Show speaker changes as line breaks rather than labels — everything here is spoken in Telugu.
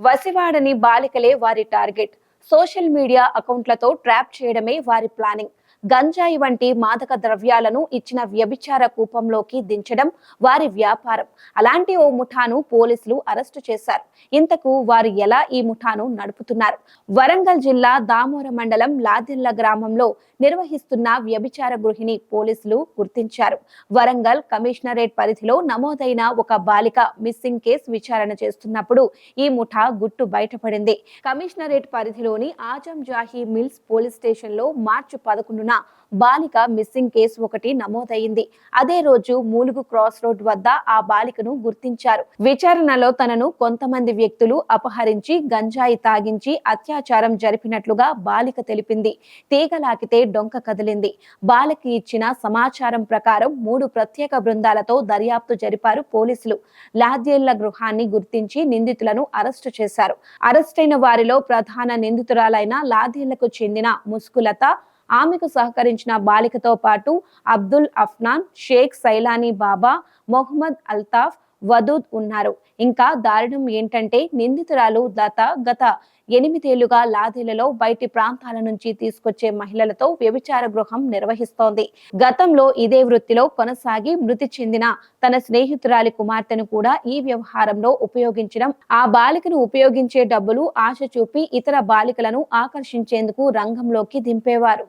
వసివాడని బాలికలే వారి టార్గెట్. సోషల్ మీడియా అకౌంట్లతో ట్రాప్ చేయడమే వారి ప్లానింగ్. గంజాయి వంటి మాదక ద్రవ్యాలను ఇచ్చిన వ్యభిచార కూపంలోకి దించడం వారి వ్యాపారం. అలాంటి ఓ ముఠాను పోలీసులు అరెస్టు చేశారు. ఇంతకు వారు ఎలా ఈ ముఠాను నడుపుతున్నారు? వరంగల్ జిల్లా దామోర మండలం లాదెల్ల గ్రామంలో నిర్వహిస్తున్న వ్యభిచార గృహిణి పోలీసులు గుర్తించారు. వరంగల్ కమిషనరేట్ పరిధిలో నమోదైన ఒక బాలిక మిస్సింగ్ కేసు విచారణ చేస్తున్నప్పుడు ఈ ముఠా గుట్టు బయటపడింది. కమిషనరేట్ పరిధిలోని Azam Jahi mills police station లో మార్చి 11న బాలిక మిస్సింగ్ కేసు ఒకటి నమోదైంది. అదే రోజు మూలుగు క్రాస్ రోడ్ వద్ద ఆ బాలికను గుర్తించారు. విచారణలో తనను కొంతమంది వ్యక్తులు అపహరించి గంజాయి తాగించి అత్యాచారం జరిపినట్లుగా బాలిక తెలిపింది. తీగలాకితే డొంక కదిలింది. బాలిక ఇచ్చిన సమాచారం ప్రకారం 3 ప్రత్యేక బృందాలతో దర్యాప్తు జరిపారు పోలీసులు. లాద్యేళ్ల గృహాన్ని గుర్తించి నిందితులను అరెస్టు చేశారు. అరెస్టైన వారిలో ప్రధాన నిందితురాలైన లాద్యేళ్లకు చెందిన ముస్కులత, ఆమెకు సహకరించిన బాలికతో పాటు అబ్దుల్ అఫ్నాన్, షేక్ సైలానీ బాబా, మొహమ్మద్ అల్తాఫ్, వదూద్ ఉన్నారు. ఇంకా దారుణం ఏంటంటే నిందితురాలు లత గత 8 ఏళ్లుగా లాదెలలో బయటి ప్రాంతాల నుంచి తీసుకొచ్చే మహిళలతో వ్యభిచార గృహం నిర్వహిస్తోంది. గతంలో ఇదే వృత్తిలో కొనసాగి మృతి చెందిన తన స్నేహితురాలి కుమార్తెను కూడా ఈ వ్యవహారంలో ఉపయోగించడం, ఆ బాలికను ఉపయోగించే డబ్బులు ఆశ చూపి ఇతర బాలికలను ఆకర్షించేందుకు రంగంలోకి దింపేవారు.